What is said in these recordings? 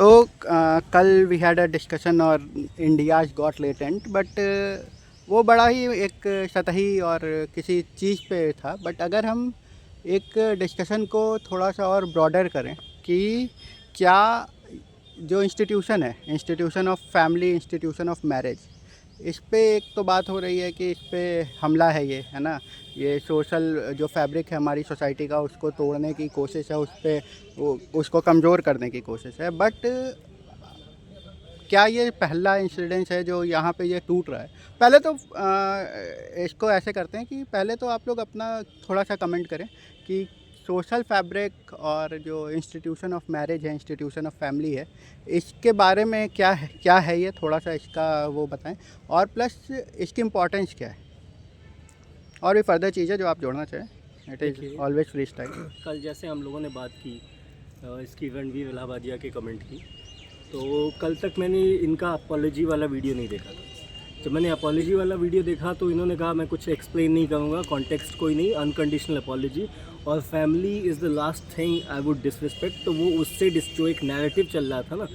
तो कल we had a discussion और इंडियाज गॉट लेटेंट बट वो बड़ा ही एक सतही और किसी चीज़ पे था। बट अगर हम एक डिस्कशन को थोड़ा सा और ब्रॉडर करें कि क्या जो इंस्टीट्यूशन है, institution of family, institution of marriage, इस पे एक तो बात हो रही है कि इस पे हमला है, ये है ना, ये सोशल जो फैब्रिक है हमारी सोसाइटी का उसको तोड़ने की कोशिश है, उस पे उसको कमज़ोर करने की कोशिश है। बट क्या ये पहला इंसिडेंस है जो यहाँ पे ये टूट रहा है? पहले तो इसको ऐसे करते हैं कि पहले तो आप लोग अपना थोड़ा सा कमेंट करें कि सोशल फैब्रिक और जो इंस्टीट्यूशन ऑफ मैरिज है, इंस्टीट्यूशन ऑफ फैमिली है, इसके बारे में क्या है ये थोड़ा सा इसका वो बताएं, और प्लस इसकी इम्पोर्टेंस क्या है, और भी फर्दर चीज़ें जो आप जोड़ना चाहें। It is always free style. कल जैसे हम लोगों ने बात की इसकी रणवीर इलाहाबादिया के कमेंट की, तो कल तक मैंने इनका अपॉलोजी वाला वीडियो नहीं देखा था। जब मैंने अपॉलोजी वाला वीडियो देखा तो इन्होंने कहा मैं कुछ एक्सप्लेन नहीं करूँगा, कॉन्टेक्स्ट कोई नहीं, अनकंडीशनल अपॉलोजी और family is the last thing I would disrespect. तो वो उससे जो एक नैरेटिव चल रहा था ना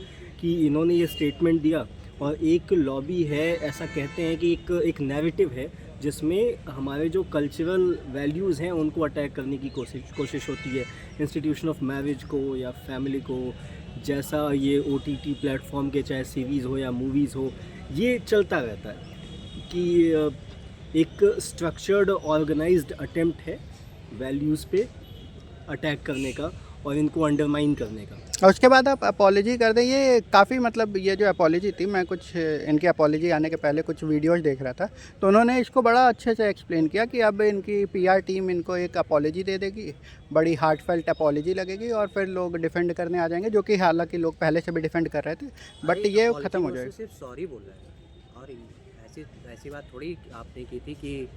कि इन्होंने ये स्टेटमेंट दिया और एक लॉबी है, ऐसा कहते हैं कि एक नैरेटिव है जिसमें हमारे जो कल्चरल वैल्यूज़ हैं उनको अटैक करने की कोशिश होती है, इंस्टीट्यूशन ऑफ मैरिज को या फैमिली को। जैसा ये OTT प्लेटफॉर्म के चाहे सीरीज़ हो या मूवीज़ हो, ये चलता रहता है कि एक स्ट्रक्चर्ड ऑर्गेनाइज्ड अटेम्प्ट है वैल्यूज़ पे अटैक करने का और इनको अंडरमाइन करने का। और उसके बाद आप अपॉलोजी कर दें, ये काफ़ी मतलब ये जो अपॉलोजी थी, मैं कुछ इनकी अपॉलोजी आने के पहले कुछ वीडियोस देख रहा था तो उन्होंने इसको बड़ा अच्छे से एक्सप्लेन किया कि अब इनकी PR टीम इनको एक अपॉलोजी दे देगी, बड़ी हार्टफेल्ट अपॉलोजी लगेगी और फिर लोग डिफेंड करने आ जाएंगे, जो कि हालांकि लोग पहले से भी डिफेंड कर रहे थे, बट ये ख़त्म हो जाएगा। सिर्फ सॉरी बोल रहा है और ऐसी बात थोड़ी आपने की थी कि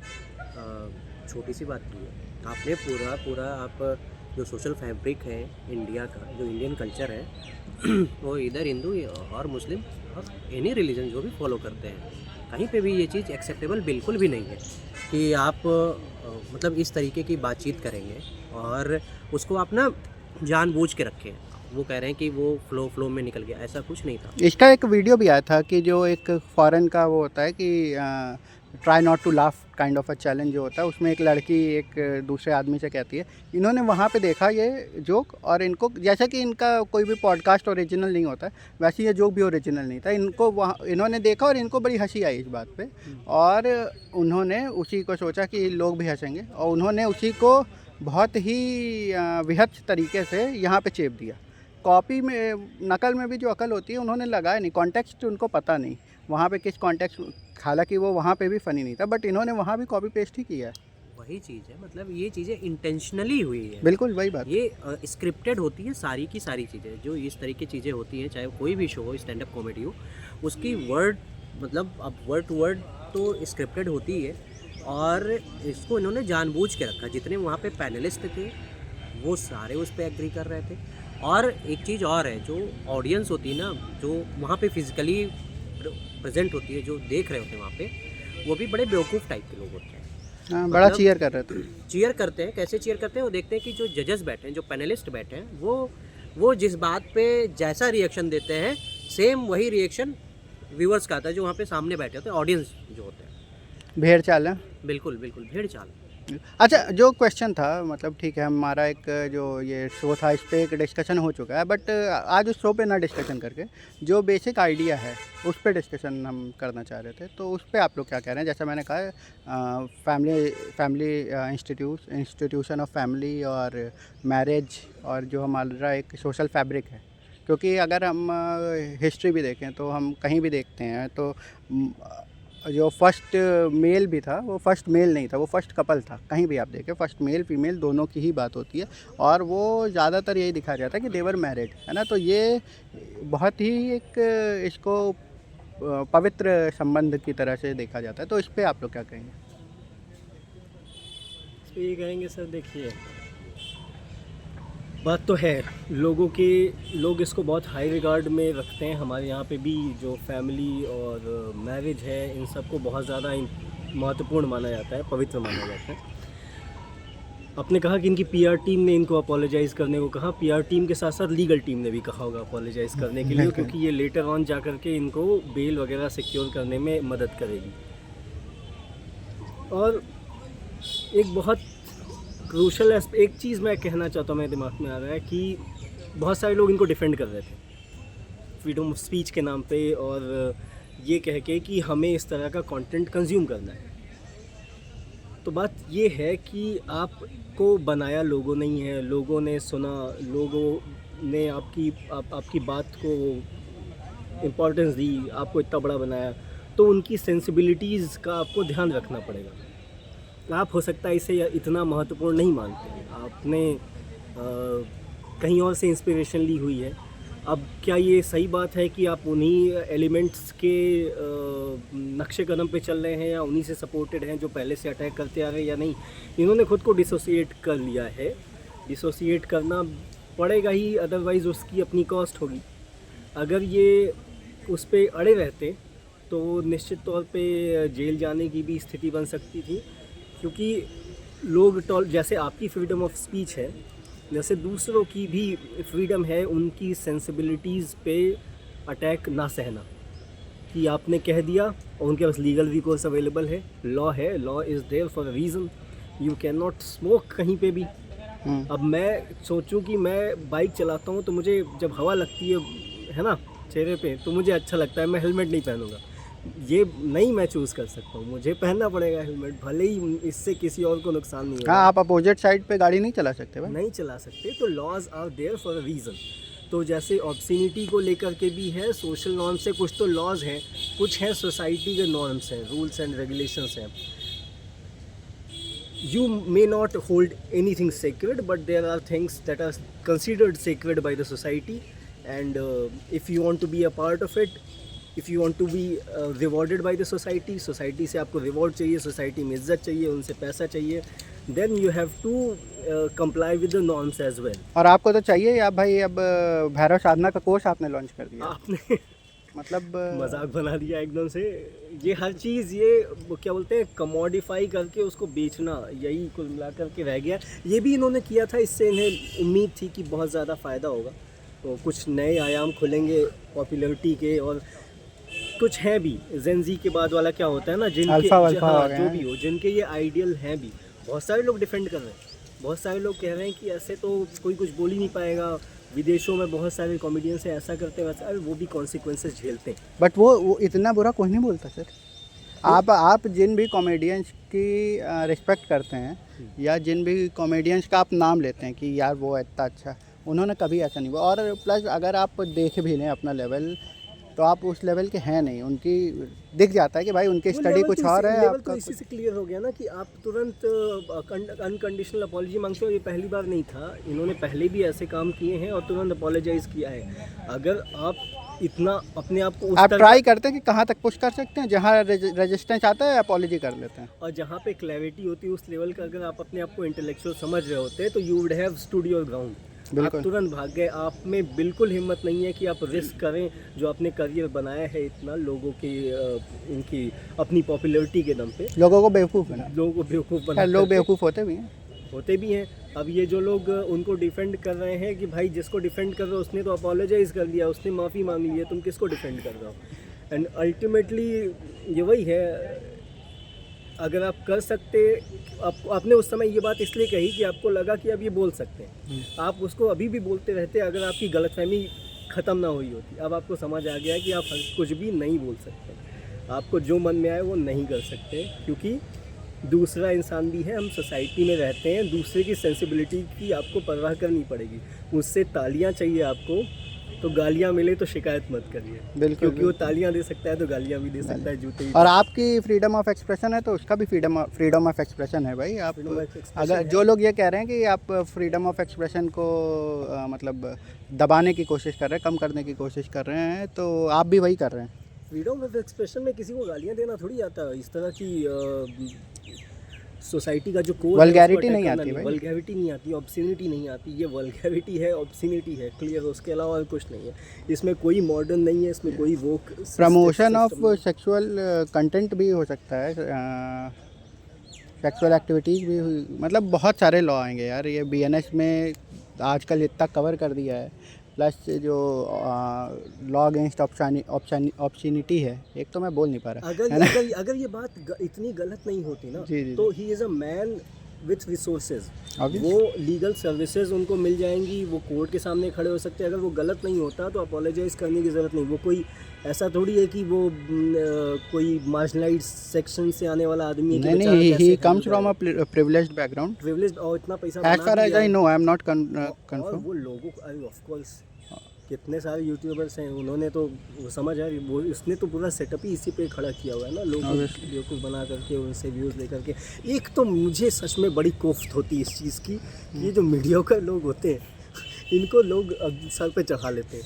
छोटी सी बात की है आपने। पूरा आप जो सोशल फैब्रिक है इंडिया का, जो इंडियन कल्चर है वो इधर हिंदू और मुस्लिम और एनी रिलीजन जो भी फॉलो करते हैं, कहीं पे भी ये चीज़ एक्सेप्टेबल बिल्कुल भी नहीं है कि आप मतलब इस तरीके की बातचीत करेंगे और उसको आप ना जानबूझ के रखें। वो कह रहे हैं कि वो फ्लो में निकल गया, ऐसा कुछ नहीं था। इसका एक वीडियो भी आया था कि जो एक फॉरेन का वो होता है कि try not to laugh kind of a challenge जो होता है, उसमें एक लड़की एक दूसरे आदमी से कहती है, इन्होंने वहाँ पे देखा ये जोक, और इनको जैसा कि इनका कोई भी पॉडकास्ट ओरिजिनल नहीं होता है वैसे ये जोक भी ओरिजिनल नहीं था, इनको वहाँ इन्होंने देखा और इनको बड़ी हंसी आई इस बात पे, और उन्होंने उसी को सोचा कि लोग भी हंसेंगे और उन्होंने उसी को बहुत ही विहत तरीके से यहाँ पे चेप दिया। कॉपी में, नकल में भी जो अकल होती है उन्होंने लगाया नहीं, कॉन्टेक्स्ट उनको पता नहीं वहाँ पे किस कॉन्टेक्स्ट, हालांकि वो वहाँ पे भी फ़नी नहीं था बट इन्होंने वहाँ भी कॉपी पेस्ट ही किया है। वही चीज़ है, मतलब ये चीज़ें इंटेंशनली हुई है। बिल्कुल वही बात। ये स्क्रिप्टेड होती है सारी की सारी चीज़ें, जो इस तरह की चीज़ें होती हैं, चाहे कोई भी शो हो, स्टैंड अप कॉमेडी हो, उसकी वर्ड मतलब अब वर्ड टू वर्ड तो स्क्रिप्टेड होती है और इसको इन्होंने जानबूझ के रखा। जितने वहाँ पे पैनलिस्ट थे वो सारे उस पर एग्री कर रहे थे। और एक चीज़ और है, जो ऑडियंस होती है ना, जो वहाँ पे फिजिकली प्रेजेंट होती है, जो देख रहे होते हैं वहाँ पे, वो भी बड़े बेवकूफ़ टाइप के लोग होते हैं। हाँ, बड़ा चीयर कर रहे थे। चीयर करते हैं, कैसे चीयर करते हैं वो देखते हैं कि जो जजेस बैठे हैं, जो पैनलिस्ट बैठे हैं, वो जिस बात पे जैसा रिएक्शन देते हैं सेम वही रिएक्शन व्यूअर्स का आता है, जो वहाँ पे सामने बैठे होते हैं, ऑडियंस जो होते हैं। भेड़ चाल है। बिल्कुल भेड़ चाल। अच्छा, जो क्वेश्चन था, मतलब ठीक है हमारा एक जो ये शो था इस पर एक डिस्कशन हो चुका है, बट आज उस शो पे ना डिस्कशन करके जो बेसिक आइडिया है उस पर डिस्कशन हम करना चाह रहे थे। तो उस पर आप लोग क्या कह रहे हैं? जैसा मैंने कहा, फैमिली इंस्टीट्यूशन ऑफ फैमिली और मैरिज और जो हमारा एक सोशल फैब्रिक है, क्योंकि अगर हम हिस्ट्री भी देखें तो हम कहीं भी देखते हैं तो जो फर्स्ट मेल भी था वो फर्स्ट मेल नहीं था, वो फर्स्ट कपल था। कहीं भी आप देखें फर्स्ट मेल फीमेल दोनों की ही बात होती है और वो ज़्यादातर यही दिखाया जाता है कि देवर मैरिड, है ना। तो ये बहुत ही एक इसको पवित्र संबंध की तरह से देखा जाता है। तो इस पर आप लोग क्या कहेंगे? इस पर ये कहेंगे सर, देखिए बात तो है, लोग इसको बहुत हाई रिगार्ड में रखते हैं। हमारे यहाँ पे भी जो फैमिली और मैरिज है, इन सबको बहुत ज़्यादा महत्वपूर्ण माना जाता है, पवित्र माना जाता है। आपने कहा कि इनकी पीआर टीम ने इनको अपोलोजाइज़ करने को कहा, पीआर टीम के साथ साथ लीगल टीम ने भी कहा होगा अपोलोजाइज़ करने के लिए, बिल्कुल। क्योंकि ये लेटर ऑन जा कर के इनको बेल वगैरह सिक्योर करने में मदद करेगी। और एक बहुत क्रूशल एक चीज़ मैं कहना चाहता हूँ, मेरे दिमाग में आ रहा है कि बहुत सारे लोग इनको डिफेंड कर रहे थे फ्रीडम ऑफ स्पीच के नाम पे, और ये कह के कि हमें इस तरह का कंटेंट कंज्यूम करना है। तो बात ये है कि आपको बनाया लोगों नहीं है, लोगों ने सुना, लोगों ने आपकी बात को इम्पोर्टेंस दी, आपको इतना बड़ा बनाया, तो उनकी सेंसिबिलिटीज़ का आपको ध्यान रखना पड़ेगा। आप हो सकता है इसे इतना महत्वपूर्ण नहीं मानते हैं, आपने कहीं और से इंस्पिरेशन ली हुई है। अब क्या ये सही बात है कि आप उन्हीं एलिमेंट्स के नक्शे कदम पे चल रहे हैं या उन्हीं से सपोर्टेड हैं जो पहले से अटैक करते आ रहे हैं या नहीं? इन्होंने खुद को डिसोसिएट कर लिया है, डिसोसिएट करना पड़ेगा ही, अदरवाइज़ उसकी अपनी कॉस्ट होगी। अगर ये उस पे अड़े रहते तो निश्चित तौर पे जेल जाने की भी स्थिति बन सकती थी, क्योंकि लोग जैसे आपकी फ्रीडम ऑफ स्पीच है, जैसे दूसरों की भी फ्रीडम है उनकी सेंसिबिलिटीज़ पे अटैक ना सहना, कि आपने कह दिया और उनके पास लीगल रिकोर्स अवेलेबल है, लॉ है, law is there for a reason, you can not smoke कहीं पे भी। अब मैं सोचूं कि मैं बाइक चलाता हूं तो मुझे जब हवा लगती है ना चेहरे पे, तो मुझे अच्छा लगता है, मैं हेलमेट नहीं पहनूंगा, ये नहीं मैं चूज़ कर सकता हूँ, मुझे पहनना पड़ेगा हेलमेट, भले ही इससे किसी और को नुकसान नहीं होगा। हाँ, आप अपोजिट साइड पे गाड़ी नहीं चला सकते भाई। नहीं चला सकते, तो laws are there for a reason. तो जैसे ऑब्सिनिटी को लेकर के भी है, सोशल नॉर्म्स से कुछ तो लॉज हैं, कुछ हैं सोसाइटी के नॉर्म्स हैं, रूल्स एंड रेगुलेशंस हैं। You may not hold anything sacred, but there are things that are considered sacred by the society, and if you want to be a part of it, if you want to be rewarded by the society, society से आपको reward चाहिए, society में इज्जत चाहिए, उनसे पैसा चाहिए, then you have to comply with the norms as well. और आपको तो चाहिए ही। आप भाई अब भैरव साधना का कोर्स आपने लॉन्च कर दिया, आपने मतलब मजाक बना दिया एकदम से। ये हर चीज़, ये क्या बोलते हैं, कमोडिफाई करके उसको बेचना, यही कुल मिला करके रह गया। ये भी इन्होंने किया था, इससे इन्हें उम्मीद थी कि बहुत ज़्यादा फ़ायदा होगा, तो कुछ नए आयाम खुलेंगे पॉपुलैरिटी के, और कुछ हैं भी जेनजी के बाद वाला क्या होता है ना, जिनके अल्फा वल्फा हाँ, हो गए जो हैं। भी हो, जिनके ये आइडियल हैं भी, बहुत सारे लोग डिफेंड कर रहे हैं, बहुत सारे लोग कह रहे हैं कि ऐसे तो कोई कुछ बोल ही नहीं पाएगा, विदेशों में बहुत सारे कॉमेडियंस हैं ऐसा करते हैं वैसा, अरे वो भी कॉन्सिक्वेंसेस झेलते हैं। बट वो इतना बुरा कोई नहीं बोलता सर। आप जिन भी कॉमेडियंस की रिस्पेक्ट करते हैं, या जिन भी कॉमेडियंस का आप नाम लेते हैं कि यार वो इतना अच्छा, उन्होंने कभी ऐसा नहीं बोला। और प्लस अगर आप देख भी लें अपना लेवल, तो आप उस लेवल के हैं नहीं, उनकी दिख जाता है कि भाई उनकी वो स्टडी लेवल कुछ तो और है, लेवल आपका तो इसी से क्लियर हो गया ना कि आप तुरंत अनकंडीशनल अपॉलजी मांगते हो। ये पहली बार नहीं था, इन्होंने पहले भी ऐसे काम किए हैं और तुरंत अपॉलोजाइज किया है। अगर आप इतना अपने आप को उस आप तरह- ट्राई करते हैं कि कहाँ तक पुश कर सकते हैं, जहाँ रेजिस्टेंस आता है अपॉलजी कर लेते हैं। और जहाँ पे क्लैरिटी होती है उस लेवल का, अगर आप अपने आप को इंटेलेक्चुअल समझ रहे होते हैं तो you would have stood your ground. आप बिल्कुल। तुरंत भाग गए, आप में बिल्कुल हिम्मत नहीं है कि आप रिस्क करें जो आपने करियर बनाया है इतना लोगों की इनकी अपनी पॉपुलैरिटी के दम पे, लोगों को बेवकूफ़ है ना, लोगों को बेवकूफ़ बना लोग करके। बेवकूफ़ होते भी हैं। होते भी हैं। अब ये जो लोग उनको डिफेंड कर रहे हैं कि भाई जिसको डिफेंड कर रहे हो उसने तो अपोलोजाइज़ कर लिया, उसने माफ़ी मांग ली है, तुम किसको डिफेंड कर रहे हो? एंड अल्टीमेटली ये वही है, अगर आप कर सकते, आपने उस समय ये बात इसलिए कही कि आपको लगा कि अब ये बोल सकते हैं, आप उसको अभी भी बोलते रहते अगर आपकी गलतफहमी ख़त्म ना हुई होती। अब आपको समझ आ गया है कि आप कुछ भी नहीं बोल सकते, आपको जो मन में आए वो नहीं कर सकते, क्योंकि दूसरा इंसान भी है, हम सोसाइटी में रहते हैं, दूसरे की सेंसिबिलिटी की आपको परवाह करनी पड़ेगी। उससे तालियां चाहिए आपको, तो गालियां मिले तो शिकायत मत करिए, बिल्कुल, क्योंकि वो तालियां दे सकता है तो गालियां भी दे सकता है, जूते भी। और आपकी फ्रीडम ऑफ एक्सप्रेशन है तो उसका भी फ्रीडम ऑफ एक्सप्रेशन है भाई। आप Freedom of expression अगर है। जो लोग ये कह रहे हैं कि आप फ्रीडम ऑफ एक्सप्रेशन को मतलब दबाने की कोशिश कर रहे हैं, कम करने की कोशिश कर रहे हैं, तो आप भी वही कर रहे हैं। फ्रीडम ऑफ एक्सप्रेशन में किसी को गालियां देना थोड़ी आता है, इस तरह की सोसाइटी का जो कोड Vulgarity नहीं आती भाई। वल्गैरिटी नहीं आती, ऑब्सिनिटी नहीं आती, ये वल्गैरिटी है, ऑब्सिनिटी है, क्लियर, उसके अलावा और कुछ नहीं है। इसमें कोई मॉडर्न नहीं है, इसमें कोई वोक प्रमोशन ऑफ सेक्सुअल कंटेंट भी हो सकता है, सेक्सुअल एक्टिविटीज़ भी हुई, मतलब बहुत सारे लॉ आएंगे यार। ये बीएनएस में आजकल इतना कवर कर दिया है, प्लस जो लॉ अगेंस्ट ऑप्शनिटी है, एक तो मैं बोल नहीं पा रहा अगर है ना। अगर ये बात इतनी गलत नहीं होती ना, जी, जी, तो he is a man with resources, Obvious. वो लीगल सर्विसेज उनको मिल जाएंगी, वो कोर्ट के सामने खड़े हो सकते हैं। अगर वो गलत नहीं होता तो अपोलोजाइज करने की ज़रूरत नहीं। वो कोई ऐसा थोड़ी है कि वो कोई मार्जिनलाइज्ड सेक्शन से आने वाला आदमी है कि नहीं बेचारा नहीं, कैसे ही handle कम्स फ्रॉम अ करेगा। प्रिविलेज्ड बैकग्राउंड प्रिविलेज्ड, और इतना पैसा एज बना फार एज दिया आई है। नो, आई एम नॉट और कंफर्म। वो लोगों को, अरे ऑफ कोर्स कितने सारे यूट्यूबर्स हैं, उन्होंने तो वो समझ है, वो उसने तो पूरा सेटअप ही इसी पे खड़ा किया हुआ है ना, लोगों Obviously. बेवकूफ़ बना करके उनसे व्यूज़ लेकर के। एक तो मुझे सच में बड़ी कोफ्त होती है इस चीज़ की कि ये जो मीडियोकर लोग होते हैं, इनको लोग सर पे चढ़ा लेते हैं।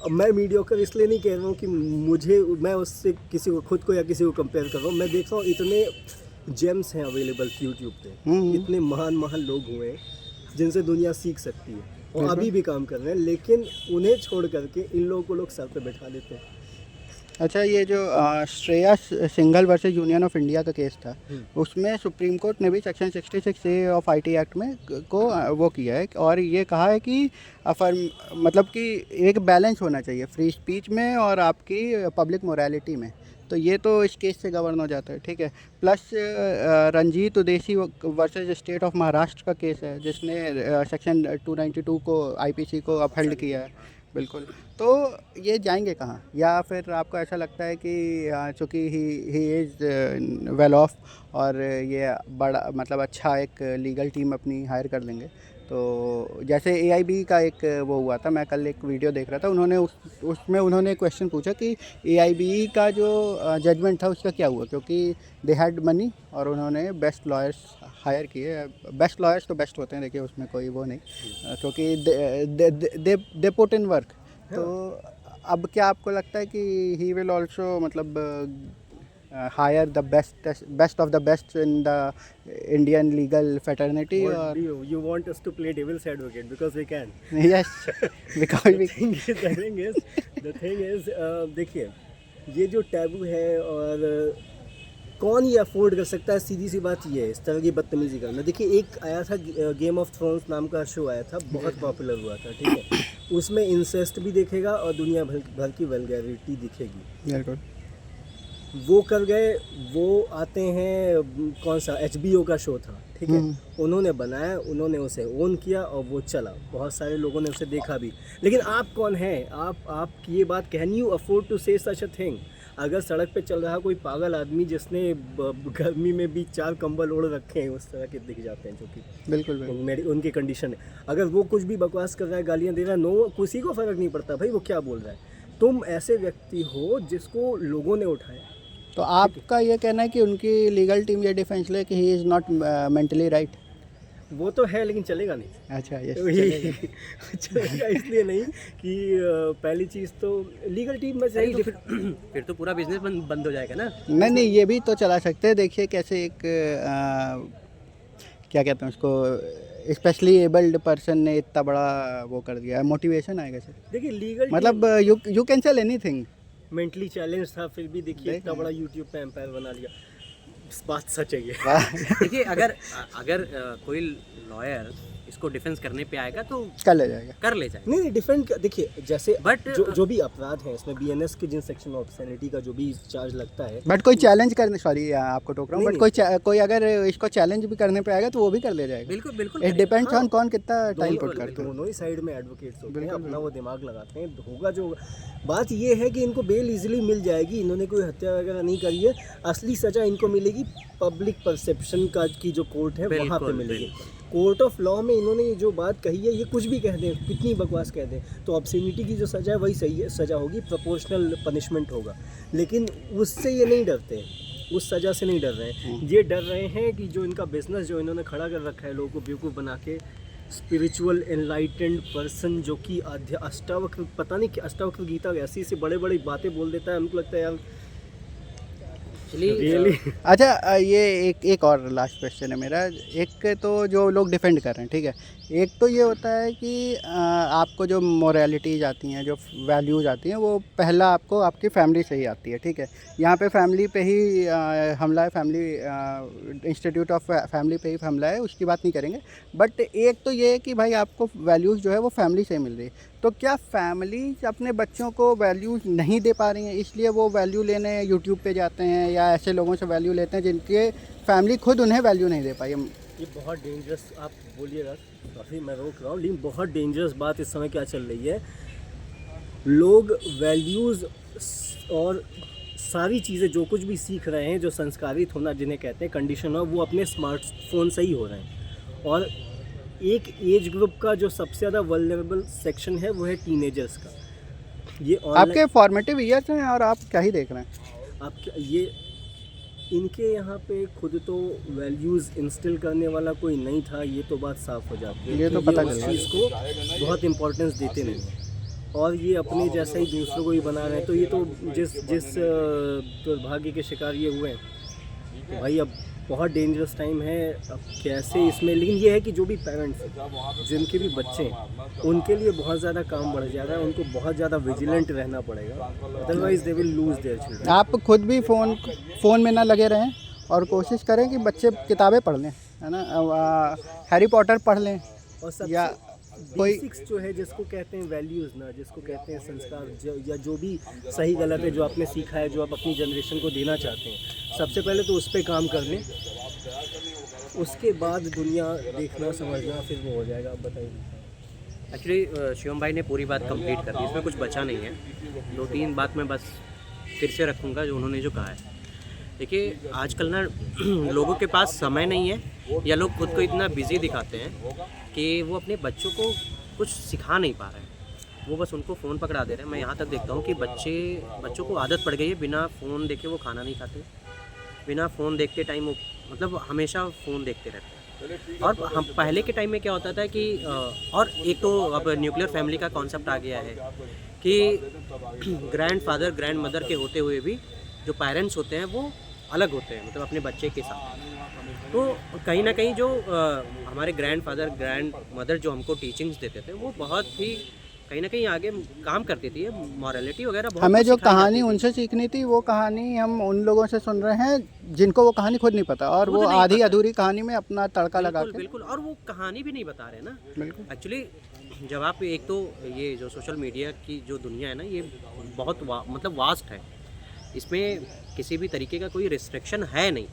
अब मैं मीडियोकर इसलिए नहीं कह रहा हूँ कि मैं उससे किसी को, खुद को या किसी को कंपेयर कर रहा हूँ। मैं देख रहा हूँ इतने जेम्स हैं अवेलेबल यूट्यूब पे, इतने महान महान लोग हुए हैं जिनसे दुनिया सीख सकती है, और अभी भी काम कर रहे हैं, लेकिन उन्हें छोड़ करके इन लोगों को लोग सर पे बैठा लेते हैं। अच्छा, ये जो Shreya Singhal versus union of India का केस था, उसमें सुप्रीम कोर्ट ने भी section 66A of IT act में को वो किया है, और ये कहा है कि मतलब कि एक बैलेंस होना चाहिए फ्री स्पीच में और आपकी पब्लिक मोरालिटी में। तो ये तो इस केस से गवर्न हो जाता है, ठीक है। Plus Ranjit Udeshi versus state of Maharashtra का केस है, जिसने सेक्शन 292 को आईपीसी को अपहेल्ड किया है, बिल्कुल। तो ये जाएंगे कहाँ? या फिर आपको ऐसा लगता है कि चूँकि ही इज़ वेल ऑफ और ये बड़ा मतलब अच्छा एक लीगल टीम अपनी हायर कर लेंगे? तो जैसे एआईबी का एक वो हुआ था, मैं कल एक वीडियो देख रहा था, उन्होंने उसमें उन्होंने क्वेश्चन पूछा कि एआईबी का जो जजमेंट था उसका क्या हुआ, क्योंकि दे हैड मनी और उन्होंने बेस्ट लॉयर्स हायर किए। बेस्ट लॉयर्स तो बेस्ट होते हैं, देखिए उसमें कोई वो नहीं, क्योंकि दे पुट इन वर्क। तो अब क्या आपको लगता है कि ही विल ऑल्सो मतलब hire the best of the best in the Indian legal fraternity? What और do you want us to play devil's advocate because we can? Yes, because we the thing is, देखिए, ये जो taboo है, और कौन ये afford कर सकता है? सीधी सी बात ये है, इस तरह की बदतमीजी करना। देखिए, एक आया था गेम ऑफ थ्रोन्स नाम का शो आया था, बहुत पॉपुलर हुआ था, ठीक है। उसमें इंसेस्ट भी दिखेगा और दुनिया भर की वल्गैरिटी दिखेगी। बिल्कुल। वो कर गए, वो आते हैं, कौन सा HBO का शो था, ठीक है, उन्होंने बनाया, उन्होंने उसे ओन किया और वो चला, बहुत सारे लोगों ने उसे देखा भी। लेकिन आप कौन हैं? आप ये बात, कैन यू अफोर्ड टू से सच अ थिंग? अगर सड़क पे चल रहा कोई पागल आदमी जिसने गर्मी में भी 4 कंबल ओढ़ रखे हैं, उस तरह के दिख जाते हैं, जो कि बिल्कुल मेरी उनकी कंडीशन है। अगर वो कुछ भी बकवास कर रहा है, गालियाँ दे रहा है, नो, किसी को फ़र्क नहीं पड़ता भाई वो क्या बोल रहा है। तुम ऐसे व्यक्ति हो जिसको लोगों ने उठाया। तो आपका ये कहना है कि उनकी लीगल टीम ये डिफेंस ले कि he is not mentally right? वो तो है, लेकिन चलेगा नहीं। अच्छा, ये चलेगा इसलिए नहीं कि पहली चीज़ तो लीगल टीम में नहीं, सही। तो फिर तो पूरा बिजनेस बंद हो जाएगा ना। नहीं, ये भी तो चला सकते हैं। देखिए कैसे एक क्या कहते हैं उसको, स्पेशली एबल्ड पर्सन ने इतना बड़ा वो कर दिया है, मोटिवेशन आएगा सर। देखिए, लीगल मतलब you can sell anything. Mentally challenge था, फिर भी देखिए इतना बड़ा यूट्यूब पे एम्पायर बना लिया। बात सच है ये। देखिए, अगर कोई लॉयर इसको डिफेंस करने पे आएगा तो कर ले जाएगा। कर ले जाएगा। नहीं, डिफेंड, देखिए जैसे But- जो भी अपराध है इसमें, बीएनएस के जिन सेक्शन ऑफ सैनिटी का जो भी चार्ज लगता है, बट कोई चैलेंज करने, सॉरी आपको टोक रहा हूँ, नहीं, बट कोई अगर इसको चैलेंज भी करने पे आएगा तो वो भी कर ले जाएगा। बिल्कुल बिल्कुल इट डिपेंड्स हाँ। ऑन कौन कितना टाइम पुट करता है। दोनों ही साइड में एडवोकेट्स होते हैं, बिल्कुल, अपना वो दिमाग लगाते हैं, होगा जो। बात ये है कि इनको बेल इजीली मिल जाएगी, इन्होंने कोई हत्या वगैरह नहीं करी है, असली सजा इनको मिलेगी पब्लिक परसेप्शन का की जो कोर्ट है वहाँ पे मिलेगी। कोर्ट ऑफ लॉ में इन्होंने जो बात कही है, ये कुछ भी कह दें, कितनी बकवास कह दें, तो ऑब्ससीनिटी की जो सज़ा है वही सही है, सज़ा होगी, प्रोपोर्शनल पनिशमेंट होगा। लेकिन उससे ये नहीं डरते, उस सज़ा से नहीं डर रहे हैं। ये डर रहे हैं कि जो इनका बिजनेस जो इन्होंने खड़ा कर रखा है, लोगों को बेवकूफ़ बना के, स्पिरिचुअल एनलाइटेंड पर्सन जो कि अष्टावक्र, पता नहीं कि अष्टावक्र गीता ऐसी बड़े बड़ी बातें बोल देता है, हमको लगता है यार एक्चुअली रियली अच्छा ये एक और लास्ट क्वेश्चन है मेरा। एक तो जो लोग डिफेंड कर रहे हैं, ठीक है, एक तो ये होता है कि आपको जो मोरालिटीज आती हैं, जो वैल्यूज़ आती हैं, वो पहला आपको आपकी फैमिली से ही आती है, ठीक है। यहाँ पे फैमिली पे ही हमला है, फैमिली इंस्टीट्यूट ऑफ फैमिली पे ही हमला है, उसकी बात नहीं करेंगे। बट एक तो ये है कि भाई आपको वैल्यूज़ जो है वो फैमिली से ही मिल रही है, तो क्या फैमिली अपने बच्चों को वैल्यूज़ नहीं दे पा रही हैं, इसलिए वो वैल्यू लेने यूट्यूब पे जाते हैं या ऐसे लोगों से वैल्यू लेते हैं जिनके फैमिली खुद उन्हें वैल्यू नहीं दे पाई? ये बहुत डेंजरस, आप बोलिएगा, काफ़ी मैं रोक रहा हूँ, लेकिन बहुत डेंजरस बात इस समय क्या चल रही है। लोग वैल्यूज़ और सारी चीज़ें जो कुछ भी सीख रहे हैं, जो संस्कारित होना जिन्हें कहते हैं, कंडीशन हो, वो अपने स्मार्टफोन से ही हो रहे हैं। और एक एज ग्रुप का जो सबसे ज़्यादा वल्नरेबल सेक्शन है वो है टीनेजर्स का। ये आपके फॉर्मेटिव ईयर्स हैं और आप क्या ही देख रहे हैं। आप ये इनके यहाँ पे खुद तो वैल्यूज़ इंस्टिल करने वाला कोई नहीं था, ये तो बात साफ हो जाती है। ये तो पता उस चल चीज़ को बहुत इम्पोर्टेंस देते नहीं हैं और ये अपने जैसा ही दूसरों को ही बना रहे हैं। तो ये तो जिस दुर्भाग्य के शिकार ये हुए हैं, तो भाई अब बहुत डेंजरस टाइम है। अब कैसे इसमें, लेकिन ये है कि जो भी पेरेंट्स हैं, जिनके भी बच्चे हैं, उनके लिए बहुत ज़्यादा काम बढ़ जा रहा है, उनको बहुत ज़्यादा विजिलेंट रहना पड़ेगा, otherwise they will lose their children. आप खुद भी फ़ोन में ना लगे रहें और कोशिश करें कि बच्चे किताबें पढ़ लें, है ना, हैरी पॉटर पढ़ लें और सबसे या कोई बेसिक्स जो है, जिसको कहते हैं वैल्यूज़ ना, जिसको कहते हैं संस्कार, या जो भी सही गलत है जो आपने सीखा है, जो आप अपनी जनरेशन को देना चाहते हैं, सबसे पहले तो उस पर काम कर लें, उसके बाद दुनिया देखना समझना फिर वो हो जाएगा। आप बताइए। एक्चुअली शिवम भाई ने पूरी बात कंप्लीट कर दी, इसमें कुछ बचा नहीं है। 2-3 बात मैं बस फिर से रखूँगा जो उन्होंने जो कहा है। देखिए आजकल ना लोगों के पास समय नहीं है, या लोग खुद को इतना बिजी दिखाते हैं कि वो अपने बच्चों को कुछ सिखा नहीं पा रहे हैं, वो बस उनको फ़ोन पकड़ा दे रहे हैं। मैं यहाँ तक देखता हूँ कि बच्चों को आदत पड़ गई है, बिना फ़ोन देखे वो खाना नहीं खाते, बिना फ़ोन देखते टाइम वो मतलब हमेशा फ़ोन देखते रहते हैं। और हम पहले के टाइम में क्या होता था कि और एक तो अब न्यूक्लियर फैमिली का कॉन्सेप्ट आ गया है कि ग्रैंड फादर ग्रैंड मदर के होते हुए भी जो पेरेंट्स होते हैं वो अलग होते हैं, मतलब अपने बच्चे के साथ। तो कहीं ना कहीं जो हमारे ग्रैंड फादर ग्रैंड मदर जो हमको टीचिंग्स देते थे, वो बहुत ही कहीं ना कहीं आगे काम करती थी, मॉरलिटी वगैरह बहुत हमें कुछ जो सिखाई कहानी जाती थी। उनसे सीखनी थी, वो कहानी हम उन लोगों से सुन रहे हैं जिनको वो कहानी खुद नहीं पता, और खुद वो नहीं आधी पता। अधूरी कहानी में अपना तड़का लगा बिल्कुल के। बिल्कुल, और वो कहानी भी नहीं बता रहे ना। बिल्कुल। एक्चुअली जब आप एक तो ये जो सोशल मीडिया की जो दुनिया है ना, ये बहुत मतलब वास्ट है, इसमें किसी भी तरीके का कोई रिस्ट्रिक्शन है नहीं।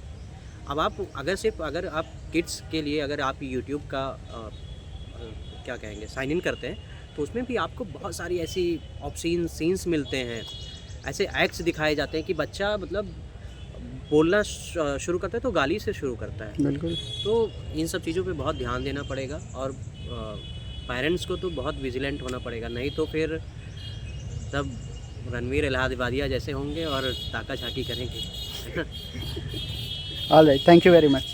अब आप अगर आप किड्स के लिए अगर आप यूट्यूब का क्या कहेंगे साइन इन करते हैं, तो उसमें भी आपको बहुत सारी ऐसी ऑब्सीन सीन्स मिलते हैं, ऐसे एक्ट्स दिखाए जाते हैं कि बच्चा मतलब बोलना शुरू करता है तो गाली से शुरू करता है। बिल्कुल। तो इन सब चीज़ों पे बहुत ध्यान देना पड़ेगा, और पेरेंट्स को तो बहुत विजिलेंट होना पड़ेगा, नहीं तो फिर सब रणवीर इलाहाबादिया जैसे होंगे और ताका झाकी करेंगे। All right, thank you very much.